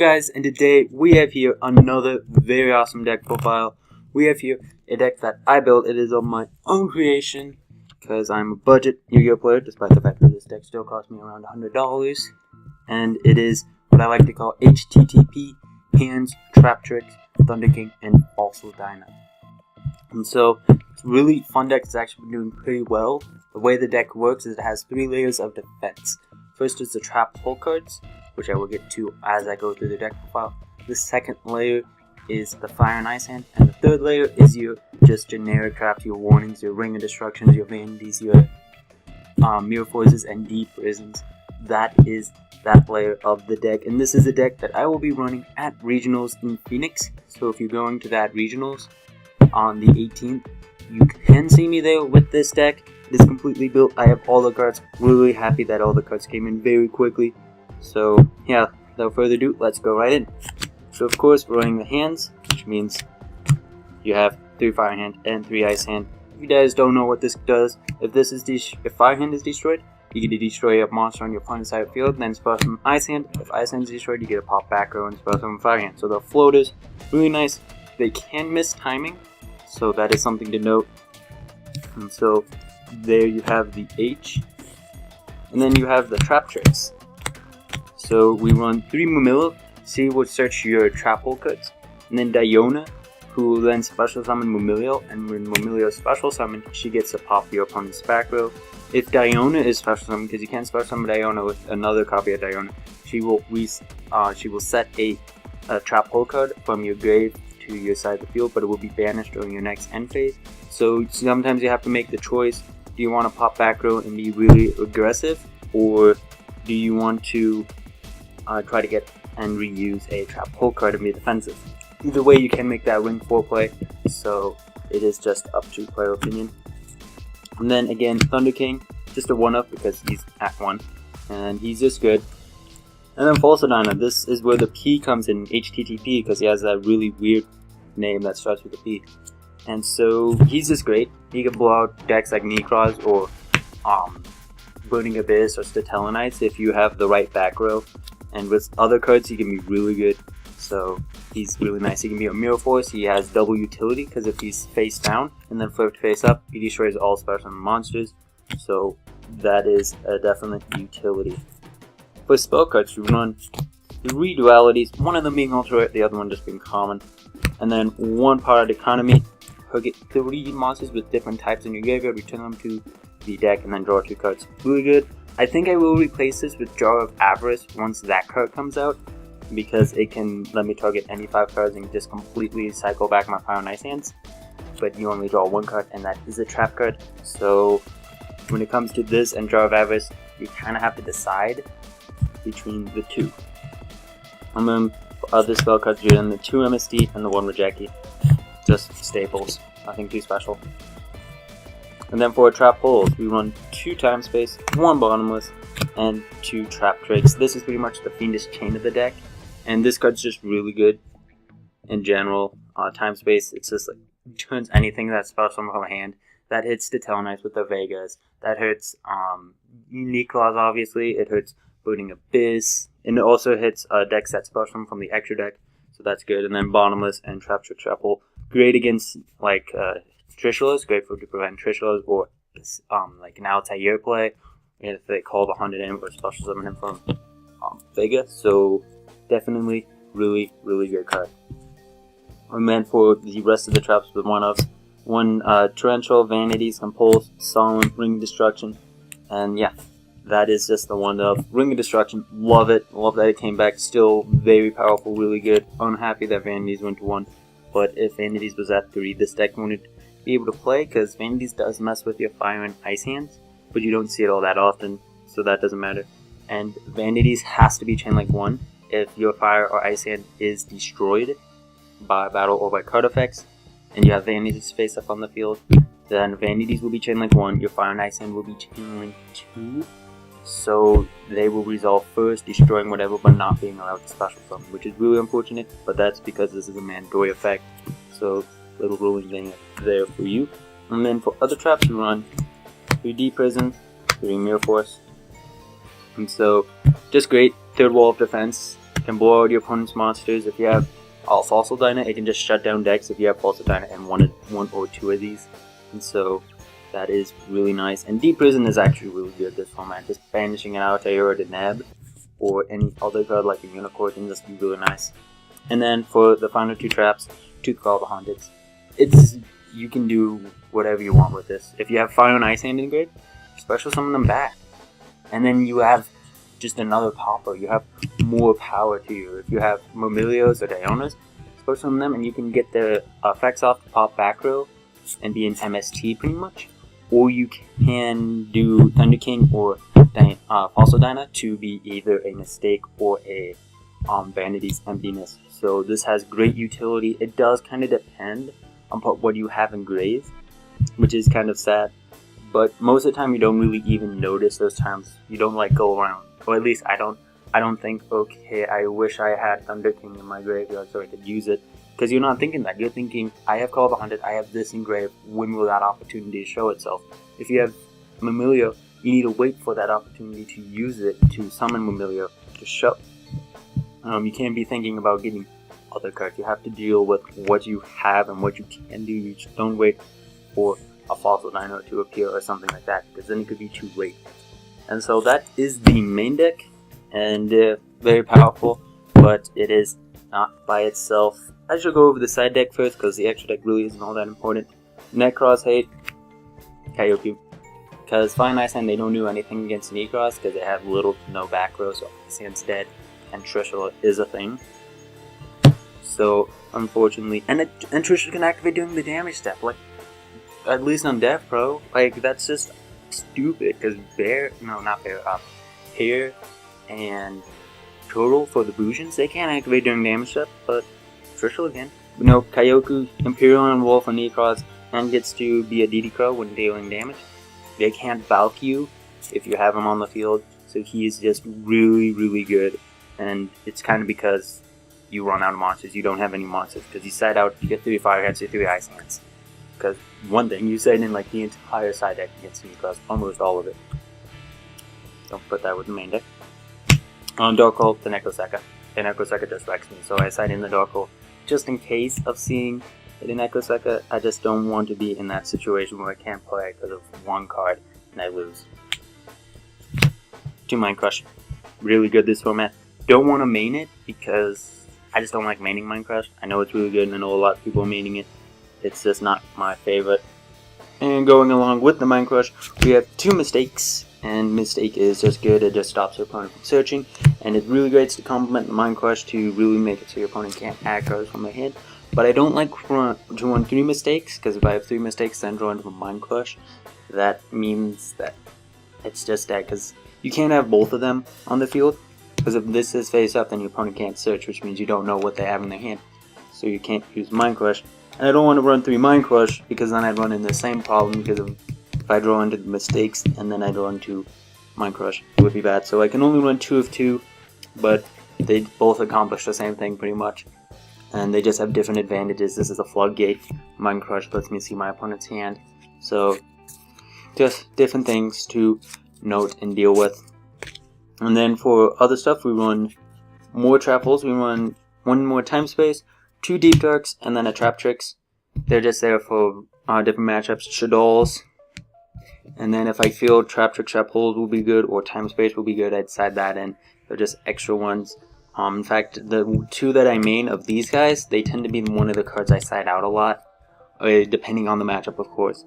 guys, and today we have here another very awesome deck profile. We have here a deck that I built. It is of my own creation because I'm a budget Yu-Gi-Oh player, despite the fact that this deck still cost me around $100. And it is what I like to call HTTP, Hands, Traptrix, Thunder King, and also Dyna. And so it's a really fun deck. It's actually been doing pretty well. The way the deck works is it has 3 layers of defense. First is the trap pull cards, which I will get to as I go through the deck profile. The second layer is the fire and ice hand, and the third layer is your just generic traps, your warnings, your ring of destructions, your vanities, your mirror forces, and deep prisons. That is that layer of the deck, and this is a deck that I will be running at regionals in Phoenix. So if you're going to that regionals on the 18th, you can see me there with this deck. It is completely built. I have all the cards. Really happy that all the cards came in very quickly. So yeah, without further ado, let's go right in. So of course we're running the hands, which means you have 3 fire hand and 3 ice hand. If you guys don't know what this does, if fire hand is destroyed, you get to destroy a monster on your opponent's side of the field, then spell from ice hand. If ice hand is destroyed, you get a pop back row and spell from fire hand. So the floaters, really nice. They can miss timing, so that is something to note. And so there you have the H, and then you have the traptrix. So we run 3 Mumilla, she will search your trap hole cards, and then Diona, who will then special summon Mumilio, and when Mumilio is special summoned, she gets to pop your opponent's back row. If Diona is special summoned, because you can't special summon Diona with another copy of Diona, she will set a trap hole card from your grave to your side of the field, but it will be banished during your next end phase. So sometimes you have to make the choice: do you want to pop back row and be really aggressive, or do you want to try to get and reuse a trap hole card and be defensive? Either way, you can make that ring 4 play, so it is just up to player opinion. And then again, Thunder King, just a 1-up because he's at 1, and he's just good. And then False Dyna, this is where the P comes in, HTTP, because he has that really weird name that starts with a P. And so he's just great. He can blow out decks like Necros or Burning Abyss or Statellanites if you have the right back row. And with other cards, he can be really good. So he's really nice. He can be a Mirror Force. He has double utility because if he's face down and then flipped face up, he destroys all special monsters. So that is a definite utility. For spell cards, we run 3 dualities. One of them being ultra, the other one just being common. And then 1 Power Economy. Target 3 monsters with different types in your graveyard. Return them to the deck and then draw 2 cards. Really good. I think I will replace this with Jar of Avarice once that card comes out, because it can let me target any 5 cards and just completely cycle back my fire and ice hands. But you only draw 1 card, and that is a trap card. So when it comes to this and Jar of Avarice, you kind of have to decide between the 2. And then for other spell cards, you're in the 2 MSD and the 1 Rejeki. Just staples, nothing too special. And then for trap pulls, we run 2 time space, 1 bottomless, and 2 traptrix. This is pretty much the Fiendish Chain of the deck, and this card's just really good in general. Time space, it's just like turns anything that's special from a hand. That hits the Tellarknights with the Vegas. That hurts Unique Claws, obviously. It hurts Burning Abyss, and it also hits decks that special from the extra deck. So that's good. And then bottomless and traptrix trap pull, great against like Trishalas, great to prevent Trishalas, or like an Altair play if they call the Haunted in or special summon him from Vega. So definitely really good card. And then for the rest of the traps with 1-ups, 1 Torrential, Vanities, Compulse, Solemn, Ring of Destruction, and yeah, that is just the 1-up. Ring of Destruction, love it, love that it came back, still very powerful, really good. Unhappy that Vanities went to 1, but if Vanities was at 3, this deck wouldn't be able to play, because Vanities does mess with your fire and ice hands, but you don't see it all that often, so that doesn't matter. And Vanities has to be chain like 1 if your fire or ice hand is destroyed by battle or by card effects, and you have Vanities face up on the field, then Vanities will be chain like 1, your fire and ice hand will be chain like 2, so they will resolve first, destroying whatever but not being allowed to special summon, which is really unfortunate, but that's because this is a mandatory effect. So little ruling thing there for you. And then for other traps, you run 3 Deep Prison, 3 Mirror Force, and so just great. 3rd wall of defense, can blow out your opponent's monsters. If you have Fossil Dyna, it can just shut down decks if you have Fossil Dyna and one or two of these. And so that is really nice. And Deep Prison is actually really good this format. Just banishing an Altair or the Neb or any other card like a Unicorn can just be really nice. And then for the final two traps, Tooth Claw the Haunted. You can do whatever you want with this. If you have Fire and Ice Hand in grade, special summon them back. And then you have just another popper. You have more power to you. If you have Murmilios or Dionas, special summon them and you can get the effects off the pop back row and be an MST pretty much. Or you can do Thunder King or Fossil Dyna to be either a Mistake or a Vanity's Emptiness. So this has great utility. It does kind of depend on what you have engraved, which is kind of sad. But most of the time you don't really even notice those times. You don't like go around, or at least I don't think, okay, I wish I had Thunder King in my graveyard so I could use it. Because you're not thinking that. You're thinking, I have Call of the Haunted, I have this engraved, when will that opportunity show itself? If you have Murmilio, you need to wait for that opportunity to use it to summon Murmilio to show. You can't be thinking about getting other cards. You have to deal with what you have and what you can do. You just don't wait for a Fossil Dino to appear or something like that, because then it could be too late. And so that is the main deck, and very powerful, but it is not by itself. I should go over the side deck first, because the extra deck really isn't all that important. Necross hate Kaioku, because Fire and Ice Hand, they don't do anything against Necross, because they have little to no back row, so Ice Hand's dead, and Trishula is a thing. So, unfortunately, and Trishula can activate during the damage step, like, at least on Death Pro, like, that's just stupid, because Pear and Turtle for the Bujins, they can't activate during damage step, but Trishula can. Kaioku, Imperial and Wolf on Necross, and gets to be a DD Crow when dealing damage. They can't bulk you if you have him on the field, so he is just really, really good, and it's kind of because you run out of monsters, you don't have any monsters, because you side out, you get 3 Fire Hands, you 3 Ice Hands. Because one thing, you side in like the entire side deck against Necross, almost all of it. Don't put that with the main deck. On Dark Hole, the Nekoseka. The Nekoseka just wrecks me, so I side in the Dark Hole just in case of seeing it in Nekoseka. I just don't want to be in that situation where I can't play because of one card and I lose. 2 Mind Crush. Really good this format. Don't want to main it because I just don't like maining Mind Crush. I know it's really good and I know a lot of people are maining it. It's just not my favorite. And going along with the Mind Crush, we have 2 Mistakes. And Mistake is just good, it just stops your opponent from searching. And it's really great to complement the Mind Crush to really make it so your opponent can't add cards from their hand. But I don't like to run 3 Mistakes, because if I have 3 Mistakes then draw into a Mind Crush, that means that it's just dead, because you can't have both of them on the field. Because if this is face up, then your opponent can't search, which means you don't know what they have in their hand. So you can't use Mind Crush. And I don't want to run 3 Mind Crush, because then I'd run into the same problem, because if I draw into the Mistakes and then I draw into Mind Crush, it would be bad. So I can only run 2 of 2, but they both accomplish the same thing pretty much. And they just have different advantages. This is a floodgate. Mind Crush lets me see my opponent's hand. So just different things to note and deal with. And then for other stuff, we run more trap holes. We run 1 more Time Space, 2 Deep Darks, and then a Traptrix. They're just there for different matchups. Shaddolls. And then if I feel Traptrix Trap Holes will be good or Time Space will be good, I'd side that in. They're just extra ones. In fact, the 2 that I main of these guys, they tend to be one of the cards I side out a lot. Depending on the matchup, of course.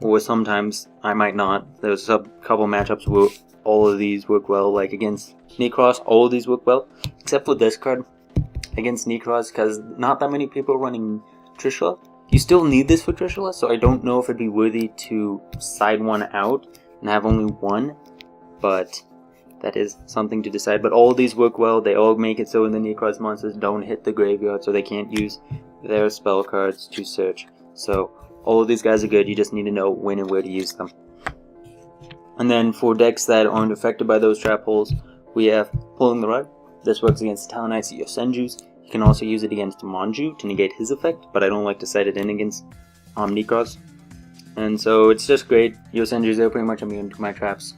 Or sometimes I might not. There's a couple matchups where all of these work well. Like against Necross, all of these work well. Except for this card against Necross, because not that many people are running Trishula. You still need this for Trishula, so I don't know if it'd be worthy to side one out and have only 1, but that is something to decide. But all of these work well. They all make it so the Necross monsters don't hit the graveyard, so they can't use their spell cards to search. So all of these guys are good, you just need to know when and where to use them. And then for decks that aren't affected by those trap holes, we have Pulling the Rug. This works against Talonites and Yosenjus. You can also use it against Manju to negate his effect, but I don't like to set it in against Necross. And so it's just great. Yosenjus are pretty much immune to my traps,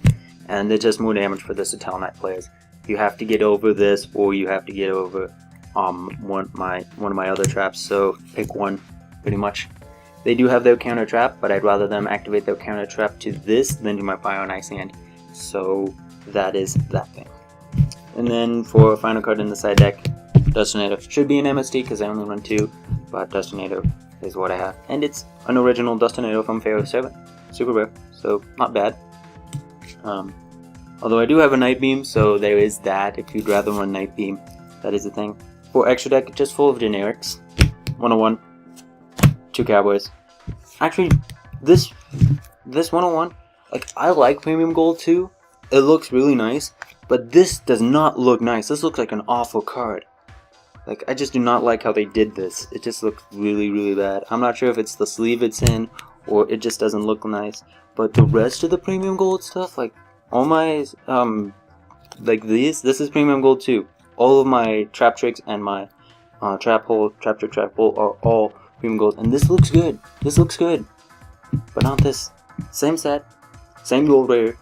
and it's just more damage for the Talonite players. You have to get over this, or you have to get over one of my other traps. So pick one, pretty much. They do have their counter trap, but I'd rather them activate their counter trap to this than to my Fire and Ice hand. So that is that thing. And then for final card in the side deck, Dust Tornado. Should be an MST because I only run 2, but Dust Tornado is what I have. And it's an original Dust Tornado from Pharaoh 7. Super rare, so not bad. Although I do have a Night Beam, so there is that. If you'd rather run Night Beam, that is the thing. For extra deck, just full of generics. 101, 2 Cowboys. Actually, this 101, like, I like Premium Gold too. It looks really nice, but this does not look nice. This looks like an awful card. Like, I just do not like how they did this. It just looks really, really bad. I'm not sure if it's the sleeve it's in, or it just doesn't look nice. But the rest of the Premium Gold stuff, like, all my, like this is Premium Gold too. All of my traptrix and my trap hole are all Premium Gold. And this looks good. This looks good. But not this. Same set. Same gold rare.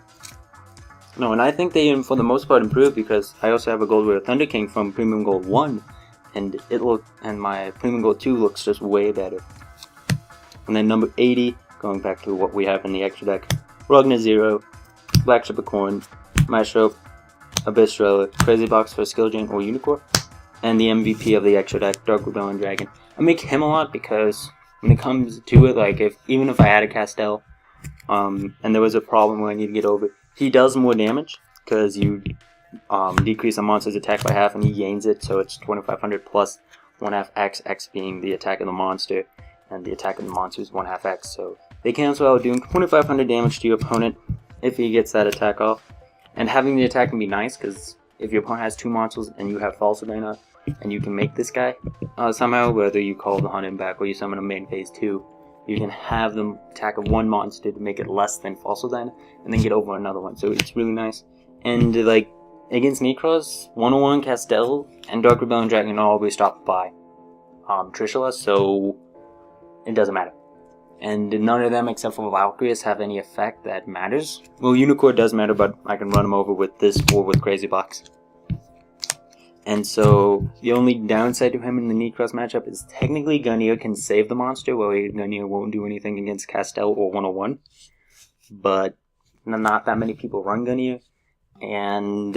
No, and I think they, for the most part, improved because I also have a gold rare Thunder King from Premium Gold 1. And my Premium Gold 2 looks just way better. And then number 80, going back to what we have in the extra deck. Rugna 0. Black Shippercorn, Maestro, Abyss Relic, Crazy Box for Skill Drain or Unicorn, and the MVP of the extra deck, Dark Rebellion Dragon. I make him a lot because when it comes to it, like even if I had a Castell, and there was a problem where I need to get over, he does more damage because you decrease a monster's attack by half and he gains it, so it's 2500 plus 1/2 X, X being the attack of the monster, and the attack of the monster is 1/2 X, so they cancel out doing 2500 damage to your opponent if he gets that attack off. And having the attack can be nice because if your opponent has 2 monsters and you have False Dyna and you can make this guy somehow, whether you call the Hunt him back or you summon him in phase 2, you can have them attack of one monster to make it less than False Dyna and then get over another one. So it's really nice. And like against Necros, 101 Castell and Dark Rebellion Dragon are always stopped by Trishula, so it doesn't matter. And none of them except for Valkyries have any effect that matters. Well, Unicorn does matter, but I can run him over with this or with Crazy Box. And so the only downside to him in the Necros matchup is technically Gunir can save the monster, while Gunir won't do anything against Castell or 101. But not that many people run Gunir, and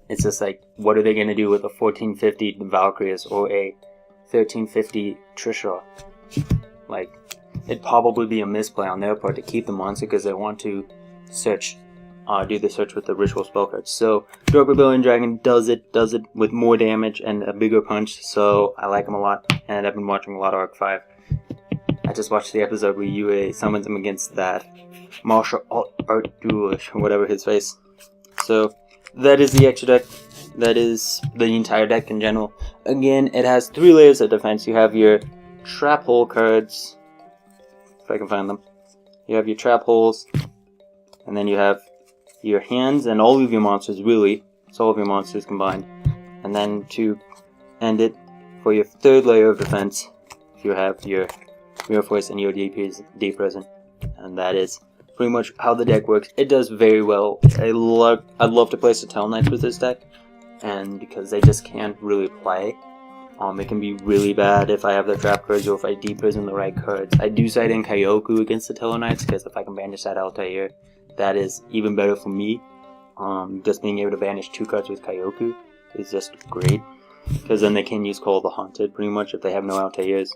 it's just like, what are they going to do with a 1450 Valkyries or a 1350 Trishula? Like, it'd probably be a misplay on their part to keep the monster because they want to search, do the search with the ritual spell cards. So Dark Rebellion Dragon does it with more damage and a bigger punch. So I like him a lot, and I've been watching a lot of Arc 5. I just watched the episode where Yue summons him against that martial art duelist or whatever his face. So that is the extra deck. That is the entire deck in general. Again, it has 3 layers of defense. You have your trap hole cards, if I can find them. You have your trap holes, and then you have your hands and all of your monsters, really. It's all of your monsters combined. And then to end it, for your 3rd layer of defense, you have your Mirror Force and your D Prison. And that is pretty much how the deck works. It does very well. I'd love to play Satel Knights with this deck, and because they just can't really play. It can be really bad if I have the trap cards or if I deprison the right cards. I do side in Kyoku against the Tellarknights because if I can banish that Altair, that is even better for me. Just being able to banish 2 cards with Kyoku is just great, because then they can use Call of the Haunted pretty much if they have no Altairs.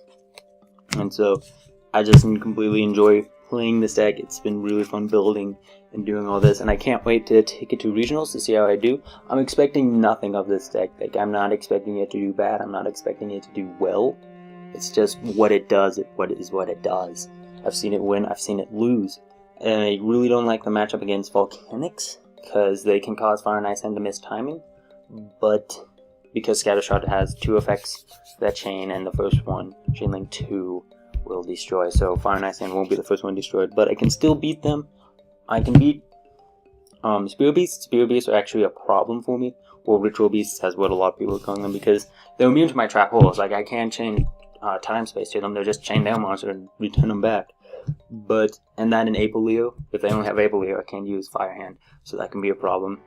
And so I just completely enjoy playing this deck. It's been really fun building and doing all this, and I can't wait to take it to regionals to see how I do. I'm expecting nothing of this deck. Like, I'm not expecting it to do bad. I'm not expecting it to do well. It's just what it does. What it does. I've seen it win. I've seen it lose. And I really don't like the matchup against Volcanics because they can cause Fire and Ice Hand to miss timing. But because Scattershot has 2 effects that chain, and the first one, Chain Link 2, will destroy. So Fire and Ice Hand won't be the first one destroyed, but I can still beat them. I can beat Spear Beasts. Spear Beasts are actually a problem for me. Or Ritual Beasts, as what a lot of people are calling them, because they're immune to my trap holes. Like, I can't chain time space to them. They'll just chain their monster and return them back. And that in Apolio, if they don't have Apolio, I can't use Fire Hand, so that can be a problem.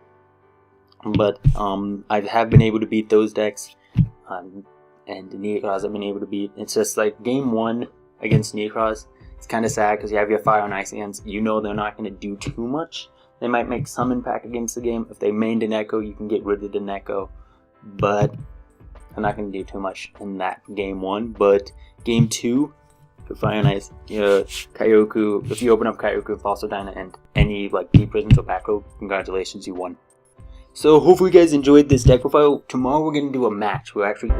But I have been able to beat those decks, and Neocross I've been able to beat. It's just like game 1 against Neocross. It's kind of sad because you have your Fire and Ice hands. You know they're not going to do too much. They might make some impact against the game. If they main Deneko, you can get rid of Deneko, but they're not going to do too much in that game 1. But game 2, for Fire and Ice, Kyoku. If you open up Kyoku, Falso Dyna, and any like Deep Prisms or back row, congratulations, you won. So hopefully you guys enjoyed this deck profile. Tomorrow we're going to do a match. We're actually